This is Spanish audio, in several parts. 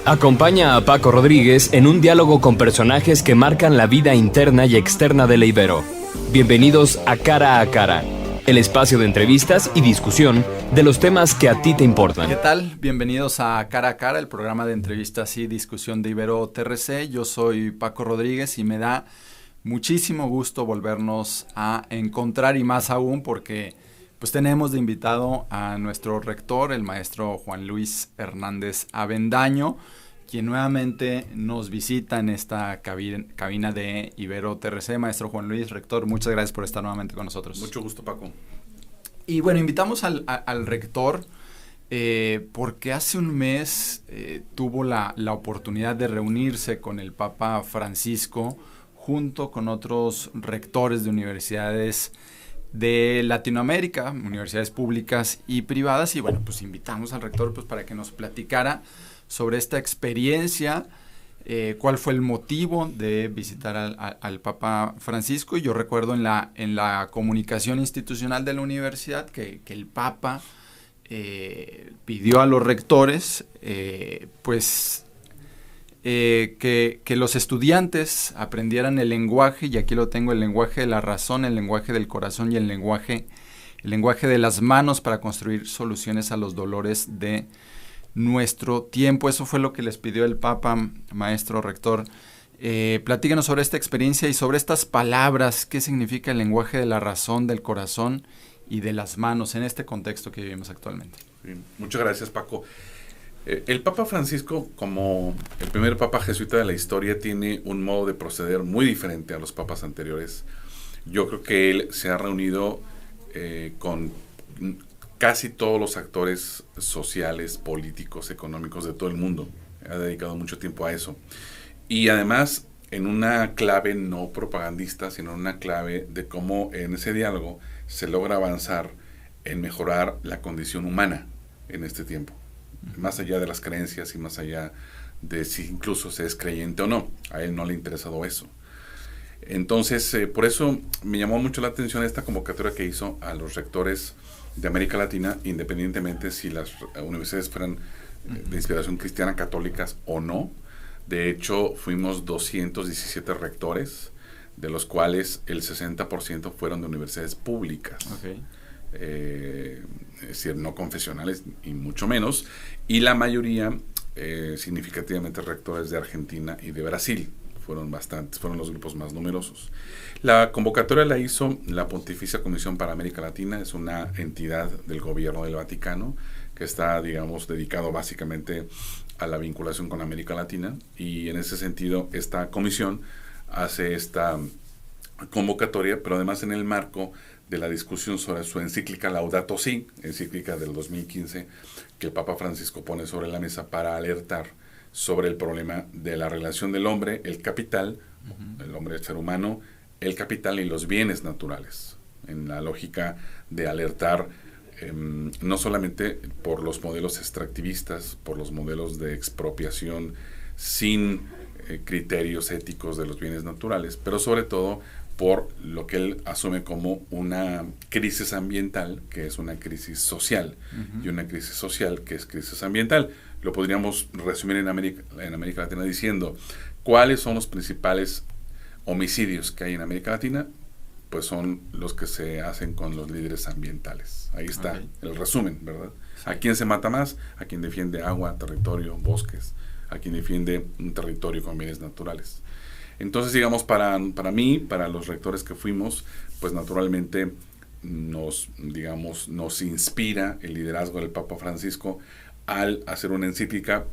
Acompaña a Paco Rodríguez en un diálogo con personajes que marcan la vida interna y externa de la Ibero. Bienvenidos a Cara, el espacio de entrevistas y discusión de los temas que a ti te importan. ¿Qué tal? Bienvenidos a Cara, el programa de entrevistas y discusión de Ibero TRC. Yo soy Paco Rodríguez y me da muchísimo gusto volvernos a encontrar, y más aún porque pues tenemos de invitado a nuestro rector, el maestro Juan Luis Hernández Avendaño, quien nuevamente nos visita en esta cabina de Ibero TRC. Maestro Juan Luis, rector, muchas gracias por estar nuevamente con nosotros. Mucho gusto, Paco. Y bueno, invitamos al rector porque hace un mes tuvo la oportunidad de reunirse con el Papa Francisco junto con otros rectores de universidades de Latinoamérica, universidades públicas y privadas, y bueno, pues invitamos al rector pues para que nos platicara sobre esta experiencia, cuál fue el motivo de visitar al Papa Francisco. Y yo recuerdo en la comunicación institucional de la universidad que el Papa pidió a los rectores que los estudiantes aprendieran el lenguaje, y aquí lo tengo, el lenguaje de la razón, el lenguaje del corazón y el lenguaje de las manos para construir soluciones a los dolores de nuestro tiempo. Eso fue lo que les pidió el Papa, maestro rector. Platícanos sobre esta experiencia y sobre estas palabras. ¿Qué significa el lenguaje de la razón, del corazón y de las manos en este contexto que vivimos actualmente? Sí, muchas gracias, Paco. El Papa Francisco, como el primer Papa jesuita de la historia, tiene un modo de proceder muy diferente a los papas anteriores. Yo creo que él se ha reunido con casi todos los actores sociales, políticos, económicos de todo el mundo. Ha dedicado mucho tiempo a eso. Y además, en una clave no propagandista, sino en una clave de cómo en ese diálogo se logra avanzar en mejorar la condición humana en este tiempo. Más allá de las creencias y más allá de si incluso se es creyente o no. A él no le ha interesado eso. Entonces, por eso me llamó mucho la atención esta convocatoria que hizo a los rectores de América Latina, independientemente si las universidades fueran de inspiración cristiana, católicas o no. De hecho, fuimos 217 rectores, de los cuales el 60% fueron de universidades públicas. Okay. Es decir, no confesionales y mucho menos, y la mayoría significativamente rectores de Argentina y de Brasil. Fueron los grupos más numerosos. La convocatoria la hizo la Pontificia Comisión para América Latina. Es una entidad del gobierno del Vaticano que está, digamos, dedicado básicamente a la vinculación con América Latina, y en ese sentido esta comisión hace esta convocatoria, pero además en el marco de la discusión sobre su encíclica Laudato Si, encíclica del 2015, que el Papa Francisco pone sobre la mesa para alertar sobre el problema de la relación del hombre, el capital, el hombre, el ser humano, el capital y los bienes naturales, en la lógica de alertar no solamente por los modelos extractivistas, por los modelos de expropiación sin criterios éticos de los bienes naturales, pero sobre todo por lo que él asume como una crisis ambiental, que es una crisis social, y una crisis social que es crisis ambiental. Lo podríamos resumir en América Latina diciendo, ¿cuáles son los principales homicidios que hay en América Latina? Pues son los que se hacen con los líderes ambientales. Ahí está el resumen, ¿verdad? Sí. ¿A quién se mata más? A quien defiende agua, territorio, bosques, a quin defiende un territorio con bienes naturales. Entonces, digamos, para mí, para los rectores que fuimos, pues naturalmente nos inspira el liderazgo del Papa Francisco al hacer una encíclica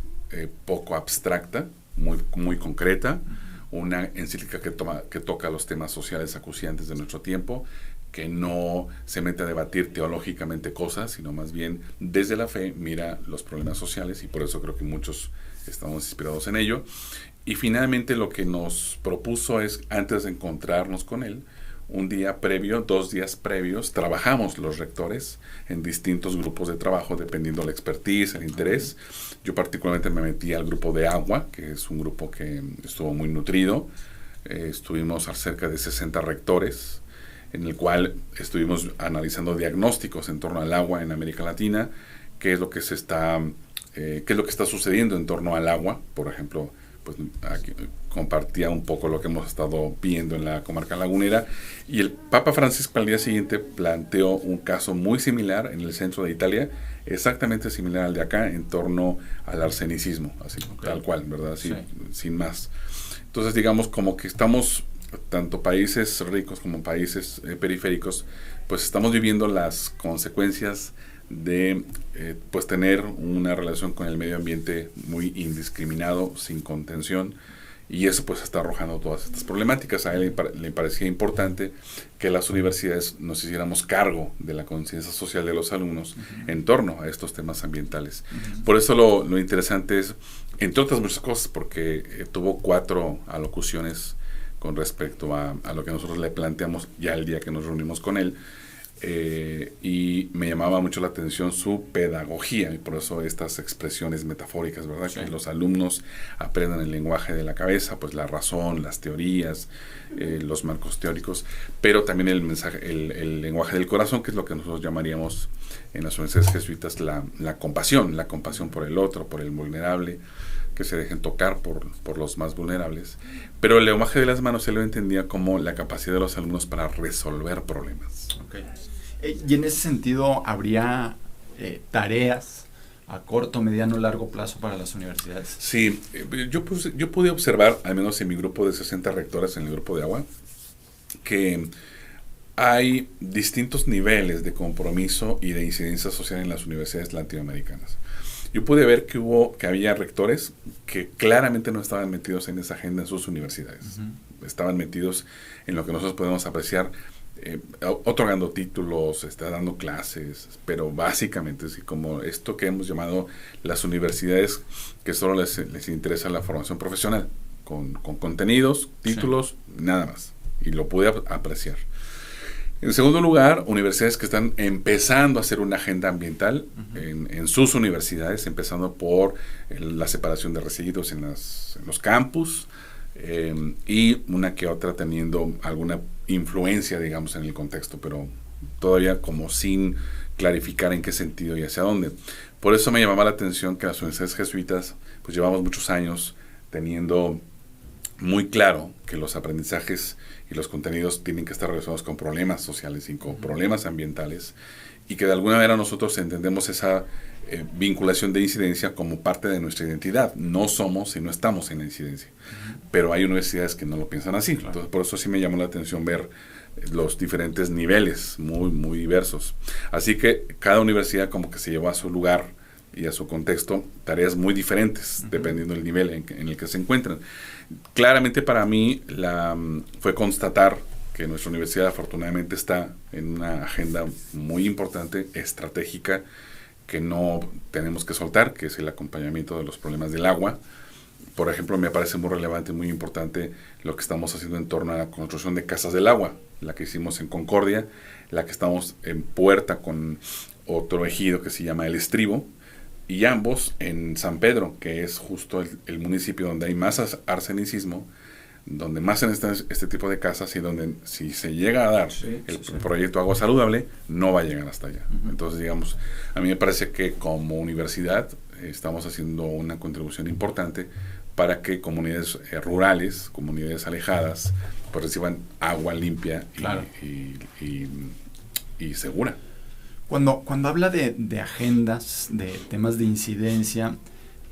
poco abstracta, muy concreta, una encíclica que toca los temas sociales acuciantes de nuestro tiempo, que no se mete a debatir teológicamente cosas, sino más bien desde la fe mira los problemas sociales, y por eso creo que muchos estamos inspirados en ello. Y finalmente lo que nos propuso es, antes de encontrarnos con él, un día previo, 2 días previos, trabajamos los rectores en distintos grupos de trabajo, dependiendo de la expertise, el interés. Yo particularmente me metí al grupo de agua, que es un grupo que estuvo muy nutrido. Estuvimos a cerca de 60 rectores, en el cual estuvimos analizando diagnósticos en torno al agua en América Latina, qué es lo que se está qué es lo que está sucediendo en torno al agua. Por ejemplo, pues aquí compartía un poco lo que hemos estado viendo en la comarca lagunera, y el Papa Francisco al día siguiente planteó un caso muy similar en el centro de Italia, exactamente similar al de acá, en torno al arsenicismo, así, tal cual, ¿verdad? Así, sí, sin más. Entonces, digamos, como que estamos, tanto países ricos como países periféricos, pues estamos viviendo las consecuencias de pues tener una relación con el medio ambiente muy indiscriminado, sin contención, y eso pues está arrojando todas estas problemáticas. A él le parecía importante que las universidades nos hiciéramos cargo de la conciencia social de los alumnos en torno a estos temas ambientales. Por eso lo interesante es, entre otras muchas cosas, porque tuvo 4 alocuciones con respecto a lo que nosotros le planteamos ya el día que nos reunimos con él, y me llamaba mucho la atención su pedagogía, y por eso estas expresiones metafóricas, ¿verdad? Sí. Que los alumnos aprendan el lenguaje de la cabeza, pues la razón, las teorías, los marcos teóricos, pero también el mensaje, el lenguaje del corazón, que es lo que nosotros llamaríamos en las universidades jesuitas la compasión por el otro, por el vulnerable, que se dejen tocar por los más vulnerables. Pero el lenguaje de las manos él lo entendía como la capacidad de los alumnos para resolver problemas. Okay. Y en ese sentido, ¿habría tareas a corto, mediano, largo plazo para las universidades? Sí, yo pude observar, al menos en mi grupo de 60 rectores, en el grupo de agua, que hay distintos niveles de compromiso y de incidencia social en las universidades latinoamericanas. Yo pude ver que había rectores que claramente no estaban metidos en esa agenda en sus universidades. Estaban metidos en lo que nosotros podemos apreciar, otorgando títulos, dando clases, pero básicamente así como esto que hemos llamado las universidades que solo les interesa la formación profesional, con contenidos, títulos, sí, nada más. Y lo pude apreciar. En segundo lugar, universidades que están empezando a hacer una agenda ambiental en sus universidades, empezando por la separación de residuos en los campus, y una que otra teniendo alguna influencia, digamos, en el contexto, pero todavía como sin clarificar en qué sentido y hacia dónde. Por eso me llamaba la atención que las universidades jesuitas, pues llevamos muchos años teniendo muy claro que los aprendizajes y los contenidos tienen que estar relacionados con problemas sociales y con problemas ambientales, y que de alguna manera nosotros entendemos esa vinculación de incidencia como parte de nuestra identidad. No somos y no estamos en la incidencia, pero hay universidades que no lo piensan así. Claro. Entonces, por eso sí me llamó la atención ver los diferentes niveles muy, muy diversos. Así que cada universidad como que se llevó a su lugar y a su contexto tareas muy diferentes, dependiendo del nivel en el que se encuentran. Claramente para mí fue constatar que nuestra universidad afortunadamente está en una agenda muy importante, estratégica, que no tenemos que soltar, que es el acompañamiento de los problemas del agua. Por ejemplo, me parece muy relevante y muy importante lo que estamos haciendo en torno a la construcción de casas del agua, la que hicimos en Concordia, la que estamos en Puerta con otro ejido que se llama El Estribo, y ambos en San Pedro, que es justo el municipio donde hay más arsenicismo, donde más en este tipo de casas, y donde si se llega a dar el proyecto Agua Saludable, no va a llegar hasta allá. Entonces, digamos, a mí me parece que como universidad estamos haciendo una contribución importante para que comunidades rurales, comunidades alejadas, pues reciban agua limpia y segura. Cuando habla de agendas, de temas de incidencia,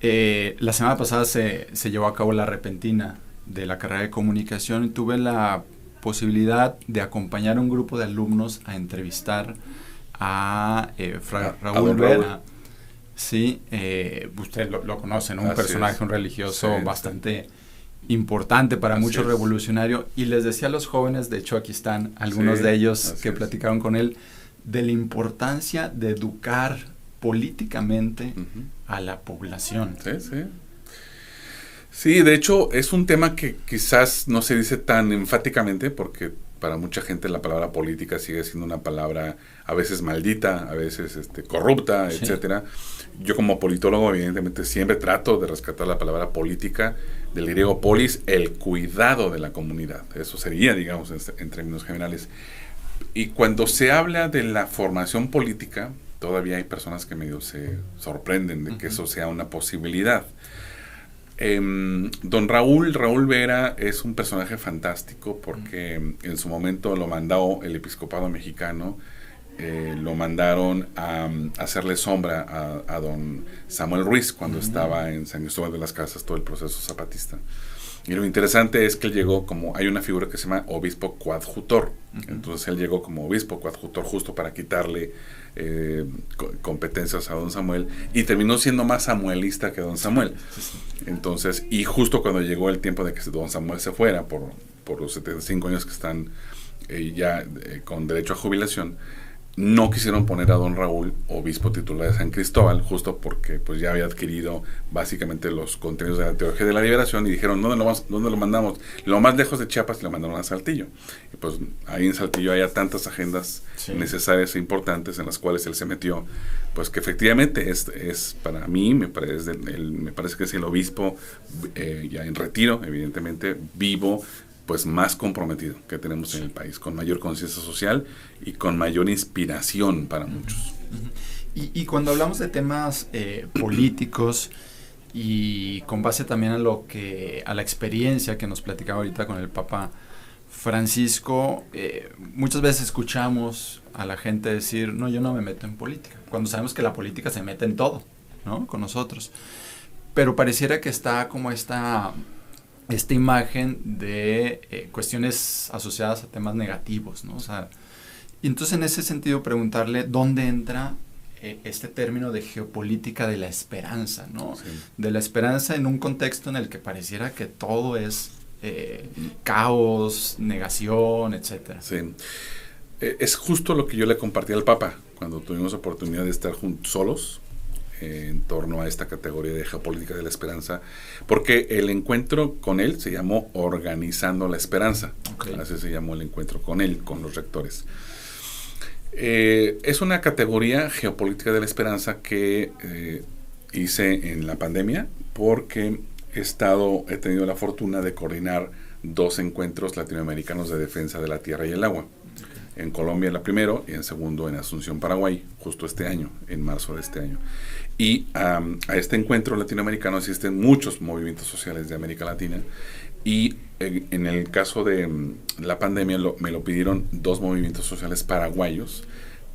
la semana pasada se llevó a cabo la repentina de la carrera de comunicación, y tuve la posibilidad de acompañar a un grupo de alumnos a entrevistar a Raúl Vera. Sí, usted lo conoce, ¿no? Un personaje, un religioso bastante importante para muchos, revolucionario, y les decía a los jóvenes, de hecho aquí están algunos de ellos que platicaron con él, de la importancia de educar políticamente a la población. Sí, de hecho es un tema que quizás no se dice tan enfáticamente, porque para mucha gente la palabra política sigue siendo una palabra a veces maldita, a veces corrupta, etcétera. Yo como politólogo evidentemente siempre trato de rescatar la palabra política, del griego polis, el cuidado de la comunidad. Eso sería, digamos, en términos generales. Y cuando se habla de la formación política, todavía hay personas que medio se sorprenden de que eso sea una posibilidad. Don Raúl Vera es un personaje fantástico porque en su momento lo mandó el episcopado mexicano, lo mandaron a hacerle sombra a don Samuel Ruiz cuando estaba en San Cristóbal de las Casas, todo el proceso zapatista. Y lo interesante es que él llegó hay una figura que se llama obispo coadjutor. Entonces él llegó como obispo coadjutor justo para quitarle competencias a don Samuel, y terminó siendo más samuelista que don Samuel. Entonces, y justo cuando llegó el tiempo de que don Samuel se fuera por los 75 años que están con derecho a jubilación, no quisieron poner a don Raúl obispo titular de San Cristóbal, justo porque pues ya había adquirido básicamente los contenidos de la teología de la liberación, y dijeron, ¿dónde lo mandamos? Lo más lejos de Chiapas lo mandaron a Saltillo. Y pues ahí en Saltillo hay tantas agendas necesarias e importantes en las cuales él se metió, pues que efectivamente es para mí, me parece que es el obispo ya en retiro, evidentemente, vivo, pues más comprometido que tenemos en el país, con mayor conciencia social y con mayor inspiración para muchos. Y cuando hablamos de temas políticos, y con base también a la experiencia que nos platicaba ahorita con el Papa Francisco, muchas veces escuchamos a la gente decir, no, yo no me meto en política, cuando sabemos que la política se mete en todo, ¿no? Con nosotros. Pero pareciera que está como esta imagen de cuestiones asociadas a temas negativos, ¿no? O sea, y entonces en ese sentido preguntarle dónde entra este término de geopolítica de la esperanza, ¿no? Sí. De la esperanza en un contexto en el que pareciera que todo es caos, negación, etcétera. Sí. Es justo lo que yo le compartí al Papa cuando tuvimos oportunidad de estar solos en torno a esta categoría de geopolítica de la esperanza, porque el encuentro con él se llamó Organizando la Esperanza. Okay. Así se llamó el encuentro con él, con los rectores. Es una categoría geopolítica de la esperanza que hice en la pandemia, porque he tenido la fortuna de coordinar 2 encuentros latinoamericanos de defensa de la tierra y el agua. En Colombia el primero, y en segundo en Asunción, Paraguay, justo este año, en marzo de este año. Y a este encuentro latinoamericano asisten muchos movimientos sociales de América Latina, y en el caso de la pandemia me lo pidieron 2 movimientos sociales paraguayos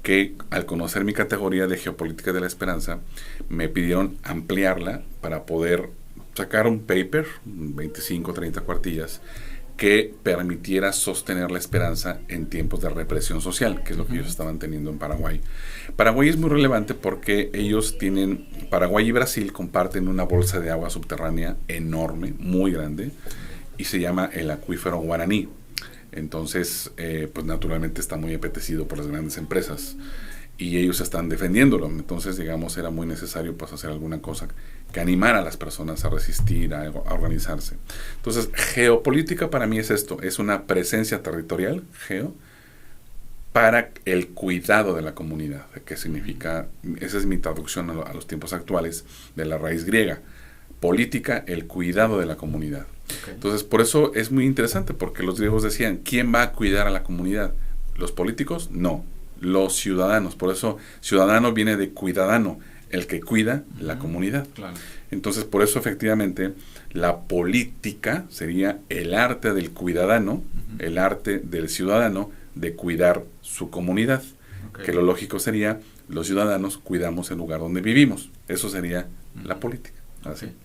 que, al conocer mi categoría de geopolítica de la esperanza, me pidieron ampliarla para poder sacar un paper, 25, 30 cuartillas, que permitiera sostener la esperanza en tiempos de represión social, que es lo que ellos estaban teniendo en Paraguay. Paraguay es muy relevante porque Paraguay y Brasil comparten una bolsa de agua subterránea enorme, muy grande, y se llama el acuífero Guaraní. Entonces, pues naturalmente está muy apetecido por las grandes empresas, y ellos están defendiéndolo. Entonces, digamos, era muy necesario pues hacer alguna cosa que animara a las personas a resistir, a organizarse. Entonces, geopolítica para mí es esto, es una presencia territorial, para el cuidado de la comunidad, que significa, esa es mi traducción a los tiempos actuales de la raíz griega, política, el cuidado de la comunidad. Okay. Entonces, por eso es muy interesante, porque los griegos decían, ¿quién va a cuidar a la comunidad? ¿Los políticos? No, los ciudadanos. Por eso, ciudadano viene de cuidadano, el que cuida la comunidad. Claro. Entonces, por eso efectivamente la política sería el arte del cuidadano, el arte del ciudadano de cuidar su comunidad. Okay. Que lo lógico sería, los ciudadanos cuidamos el lugar donde vivimos. Eso sería la política.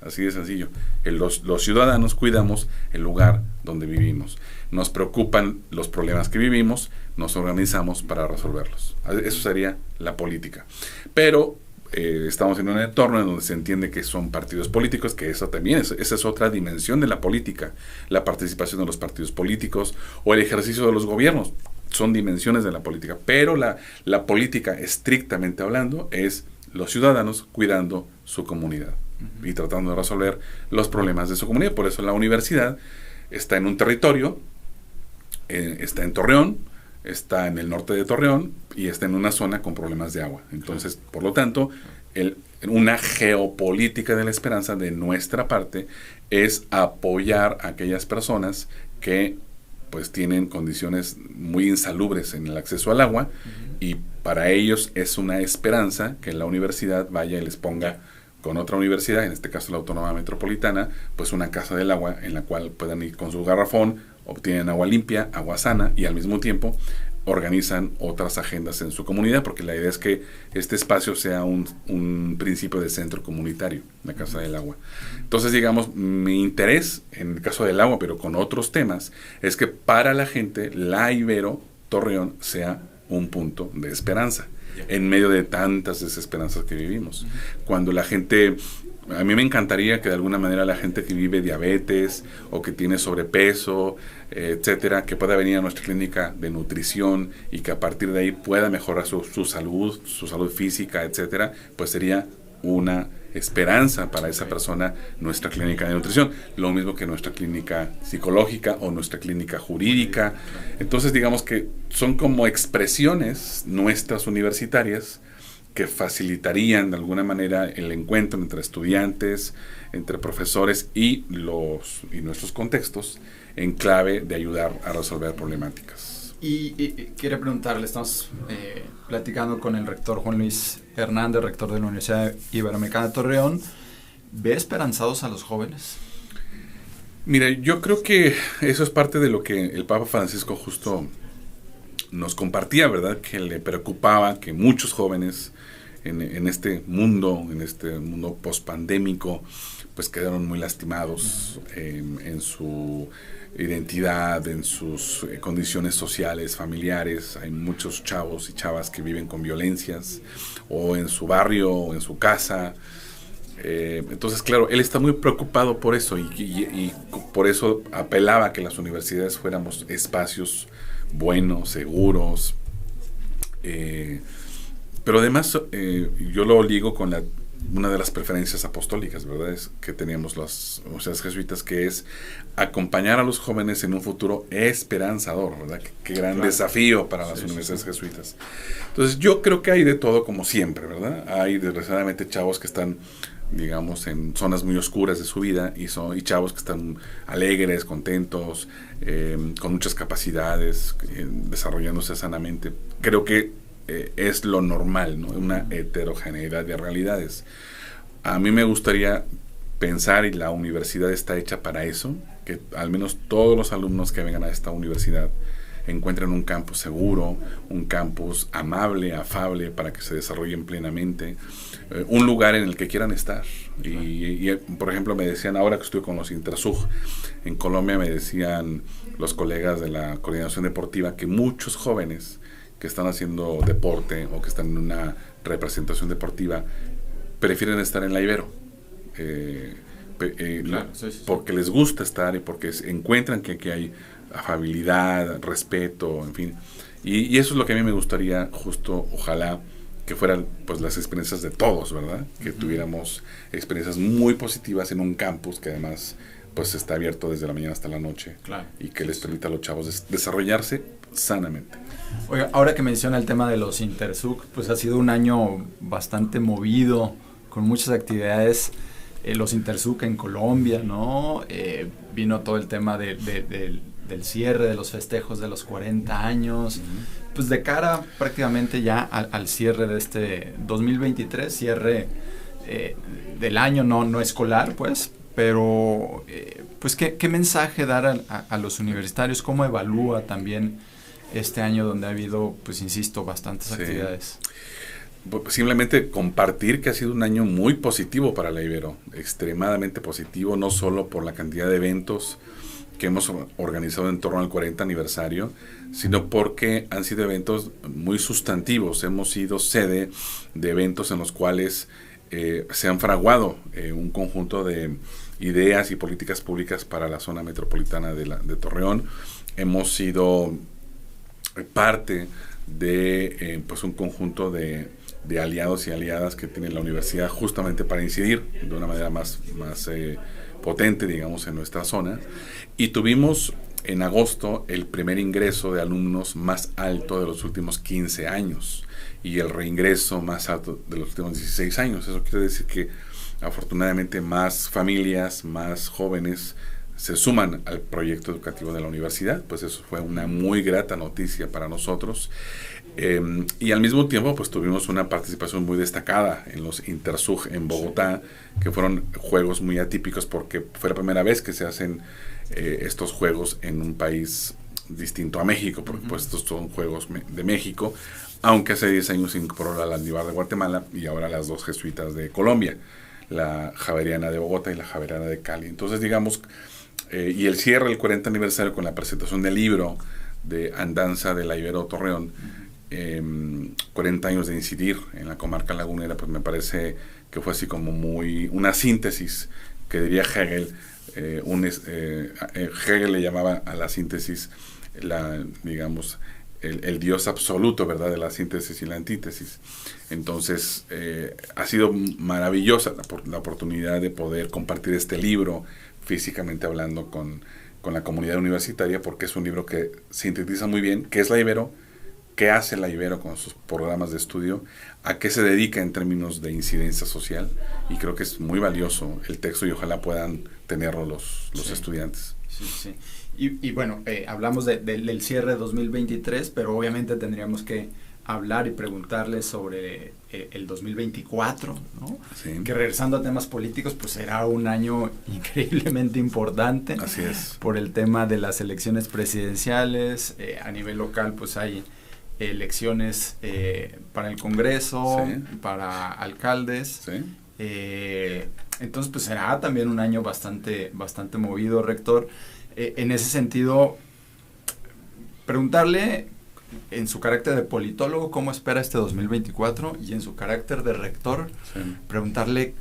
Así de sencillo. Los ciudadanos cuidamos el lugar donde vivimos. Nos preocupan los problemas que vivimos, nos organizamos para resolverlos. Eso sería la política. Pero estamos en un entorno en donde se entiende que son partidos políticos, que eso también esa es otra dimensión de la política, la participación de los partidos políticos o el ejercicio de los gobiernos, son dimensiones de la política, pero la política, estrictamente hablando, es los ciudadanos cuidando su comunidad y tratando de resolver los problemas de su comunidad. Por eso la universidad está en un territorio, está en Torreón, está en el norte de Torreón y está en una zona con problemas de agua. Entonces, por lo tanto, una geopolítica de la esperanza de nuestra parte es apoyar a aquellas personas que pues tienen condiciones muy insalubres en el acceso al agua y para ellos es una esperanza que la universidad vaya y les ponga con otra universidad, en este caso la Autónoma Metropolitana, pues una casa del agua en la cual puedan ir con su garrafón, obtienen agua limpia, agua sana y al mismo tiempo organizan otras agendas en su comunidad, porque la idea es que este espacio sea un principio de centro comunitario, la Casa del Agua. Entonces, digamos, mi interés en el caso del agua, pero con otros temas, es que para la gente, la Ibero Torreón sea un punto de esperanza, en medio de tantas desesperanzas que vivimos. Cuando la gente... A mí me encantaría que de alguna manera la gente que vive diabetes o que tiene sobrepeso, etcétera, que pueda venir a nuestra clínica de nutrición y que a partir de ahí pueda mejorar su salud física, etcétera, pues sería una esperanza para esa persona nuestra clínica de nutrición. Lo mismo que nuestra clínica psicológica o nuestra clínica jurídica. Entonces, digamos que son como expresiones nuestras universitarias que facilitarían de alguna manera el encuentro entre estudiantes, entre profesores y nuestros contextos en clave de ayudar a resolver problemáticas. Y quería preguntarle, estamos platicando con el rector Juan Luis Hernández, rector de la Universidad Iberoamericana de Torreón. ¿Ve esperanzados a los jóvenes? Mira, yo creo que eso es parte de lo que el Papa Francisco justo nos compartía, ¿verdad? Que le preocupaba que muchos jóvenes en este mundo post-pandémico, pues quedaron muy lastimados en su identidad, en sus condiciones sociales, familiares. Hay muchos chavos y chavas que viven con violencias, o en su barrio, o en su casa. Entonces, claro, él está muy preocupado por eso y por eso apelaba a que las universidades fuéramos espacios buenos, seguros, pero además yo lo ligo con una de las preferencias apostólicas, ¿verdad? Es que teníamos las universidades jesuitas, que es acompañar a los jóvenes en un futuro esperanzador, ¿verdad? Qué gran desafío para las universidades jesuitas. Entonces yo creo que hay de todo, como siempre, ¿verdad? Hay desgraciadamente chavos que están, digamos, en zonas muy oscuras de su vida y chavos que están alegres, contentos, con muchas capacidades, desarrollándose sanamente. Creo que es lo normal, ¿no? Una heterogeneidad de realidades. A mí me gustaría pensar, y la universidad está hecha para eso, que al menos todos los alumnos que vengan a esta universidad encuentren un campus seguro, un campus amable, afable, para que se desarrollen plenamente, un lugar en el que quieran estar. Y por ejemplo, me decían, ahora que estoy con los Intersug en Colombia, me decían los colegas de la coordinación deportiva que muchos jóvenes que están haciendo deporte o que están en una representación deportiva prefieren estar en la Ibero, porque les gusta estar y porque encuentran que aquí hay afabilidad, respeto, en fin. Y eso es lo que a mí me gustaría, justo, ojalá que fueran pues las experiencias de todos, ¿verdad? Que tuviéramos experiencias muy positivas en un campus que además pues está abierto desde la mañana hasta la noche, y que les permita a los chavos desarrollarse sanamente. Oiga, ahora que menciona el tema de los Intersug, pues ha sido un año bastante movido, con muchas actividades. Los Intersug en Colombia, ¿no? Vino todo el tema del cierre de los festejos de los 40 años. Pues de cara prácticamente ya al cierre de este 2023, cierre del año no escolar, pues, pero pues ¿qué mensaje dar a los universitarios? ¿Cómo evalúa también este año donde ha habido, pues insisto, bastantes actividades? Simplemente compartir que ha sido un año muy positivo para la Ibero, extremadamente positivo, no solo por la cantidad de eventos que hemos organizado en torno al 40 aniversario, sino porque han sido eventos muy sustantivos. Hemos sido sede de eventos en los cuales se han fraguado un conjunto de ideas y políticas públicas para la zona metropolitana de Torreón. Hemos sido parte de pues un conjunto de aliados y aliadas que tiene la universidad justamente para incidir de una manera más potente, digamos, en nuestra zona. Y tuvimos en agosto el primer ingreso de alumnos más alto de los últimos 15 años y el reingreso más alto de los últimos 16 años. Eso quiere decir que afortunadamente más familias, más jóvenes se suman al proyecto educativo de la universidad. Pues eso fue una muy grata noticia para nosotros. Y al mismo tiempo pues tuvimos una participación muy destacada en los Intersug en Bogotá, que fueron juegos muy atípicos porque fue la primera vez que se hacen estos juegos en un país distinto a México, porque pues estos son juegos de México, aunque hace 10 años se incorporó la Landívar de Guatemala y ahora las dos jesuitas de Colombia, la Javeriana de Bogotá y la Javeriana de Cali. Entonces digamos, y el cierre del 40 aniversario con la presentación del libro de Andanza de la Ibero Torreón, 40 años de incidir en la comarca lagunera, pues me parece que fue así como muy una síntesis que diría Hegel. Hegel le llamaba a la síntesis digamos el Dios absoluto, ¿verdad?, de la síntesis y la antítesis. Entonces ha sido maravillosa la oportunidad de poder compartir este libro físicamente hablando con la comunidad universitaria, porque es un libro que sintetiza muy bien qué es la Ibero, qué hace la Ibero con sus programas de estudio, a qué se dedica en términos de incidencia social, y creo que es muy valioso el texto y ojalá puedan tenerlo los estudiantes. Sí. Y bueno, hablamos del cierre de 2023, pero obviamente tendríamos que hablar y preguntarle sobre el 2024, ¿no? Sí. Que regresando a temas políticos, pues será un año increíblemente importante. Así es. Por el tema de las elecciones presidenciales. A nivel local, pues hay elecciones para el Congreso, sí, para alcaldes. Sí. Entonces, pues será también un año bastante movido, rector. En ese sentido, preguntarle en su carácter de politólogo cómo espera este 2024 y en su carácter de rector, Sí. preguntarle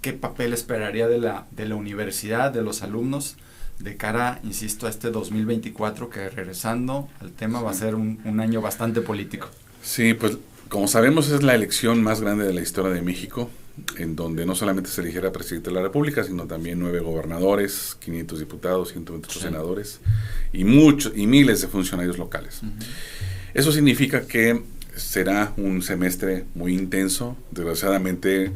qué papel esperaría de la universidad, de los alumnos, de cara, insisto, a este 2024 que, regresando al tema, va a ser un año bastante político. Sí, pues como sabemos es la elección más grande de la historia de México, en donde no solamente se eligiera presidente de la República, sino también 9 gobernadores, 500 diputados, 128 Sí. senadores y miles de funcionarios locales. Uh-huh. Eso significa que será un semestre muy intenso, desgraciadamente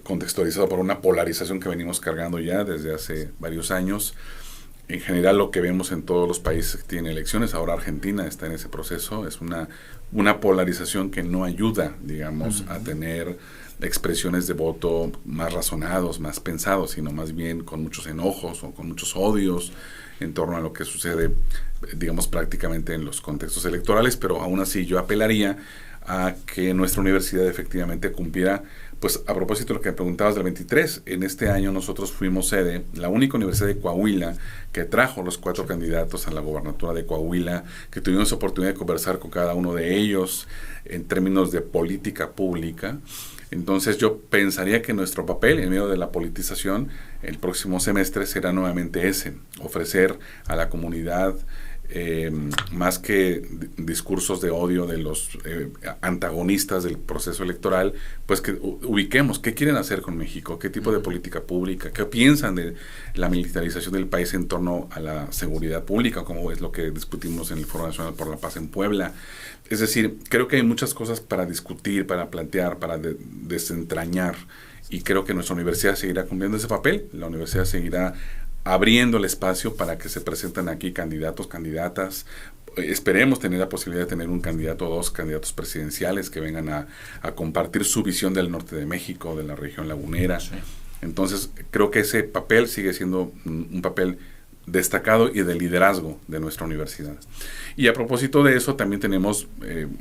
contextualizado por una polarización que venimos cargando ya desde hace varios años. En general lo que vemos en todos los países que tienen elecciones, ahora Argentina está en ese proceso, es una polarización que no ayuda, digamos, Uh-huh. a tener expresiones de voto más razonados, más pensados, sino más bien con muchos enojos o con muchos odios en torno a lo que sucede, digamos, prácticamente en los contextos electorales, pero aún así yo apelaría a que nuestra universidad efectivamente cumpliera. Pues a propósito de lo que me preguntabas del 23, en este año nosotros fuimos sede, la única universidad de Coahuila que trajo los 4 candidatos a la gobernatura de Coahuila, que tuvimos oportunidad de conversar con cada uno de ellos en términos de política pública. Entonces yo pensaría que nuestro papel en medio de la politización el próximo semestre será nuevamente ese, ofrecer a la comunidad más que discursos de odio de los antagonistas del proceso electoral, pues que ubiquemos qué quieren hacer con México, qué tipo de política pública, qué piensan de la militarización del país en torno a la seguridad pública, como es lo que discutimos en el Foro Nacional por la Paz en Puebla. Es decir, creo que hay muchas cosas para discutir, para plantear, para desentrañar, y creo que nuestra universidad seguirá cumpliendo ese papel. La universidad seguirá abriendo el espacio para que se presenten aquí candidatos, candidatas. Esperemos tener la posibilidad de tener un candidato o 2 candidatos presidenciales que vengan a compartir su visión del norte de México, de la región lagunera. Sí. Entonces, creo que ese papel sigue siendo un papel destacado y de liderazgo de nuestra universidad. Y a propósito de eso, también tenemos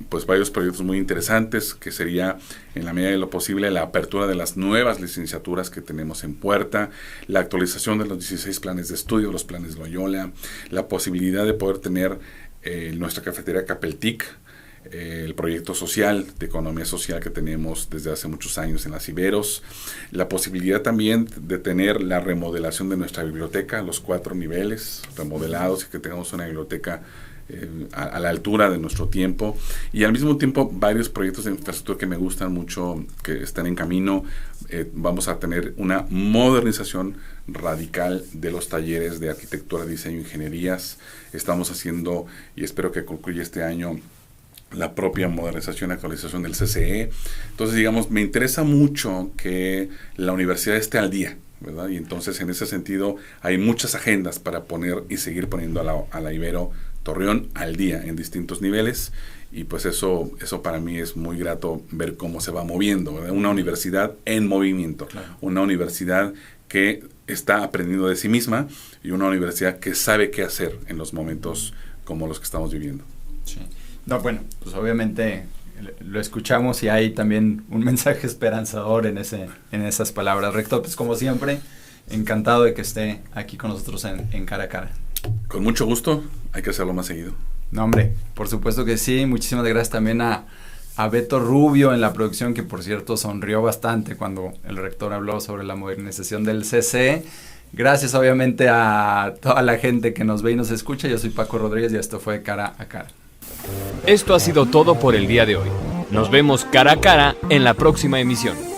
pues varios proyectos muy interesantes, que sería, en la medida de lo posible, la apertura de las nuevas licenciaturas que tenemos en puerta, la actualización de los 16 planes de estudio, los planes Loyola, la posibilidad de poder tener nuestra cafetería Capeltic, el proyecto social, de economía social que tenemos desde hace muchos años en las Iberos, la posibilidad también de tener la remodelación de nuestra biblioteca, los 4 niveles remodelados, y que tengamos una biblioteca a la altura de nuestro tiempo, y al mismo tiempo varios proyectos de infraestructura que me gustan mucho, que están en camino. Vamos a tener una modernización radical de los talleres de arquitectura, diseño e ingenierías. Estamos haciendo, y espero que concluya este año, la propia modernización y actualización del CCE. Entonces, digamos, me interesa mucho que la universidad esté al día, ¿verdad? Y entonces, en ese sentido, hay muchas agendas para poner y seguir poniendo a la Ibero Torreón al día en distintos niveles, y pues eso para mí es muy grato ver cómo se va moviendo, ¿verdad? Una universidad en movimiento, Claro. una universidad que está aprendiendo de sí misma y una universidad que sabe qué hacer en los momentos como los que estamos viviendo. Sí. No, bueno, pues obviamente lo escuchamos y hay también un mensaje esperanzador en esas palabras. Rector, pues como siempre, encantado de que esté aquí con nosotros en Cara a Cara. Con mucho gusto, hay que hacerlo más seguido. No, hombre, por supuesto que sí. Muchísimas gracias también a Beto Rubio en la producción, que por cierto sonrió bastante cuando el rector habló sobre la modernización del CC. Gracias obviamente a toda la gente que nos ve y nos escucha. Yo soy Paco Rodríguez y esto fue Cara a Cara. Esto ha sido todo por el día de hoy. Nos vemos cara a cara en la próxima emisión.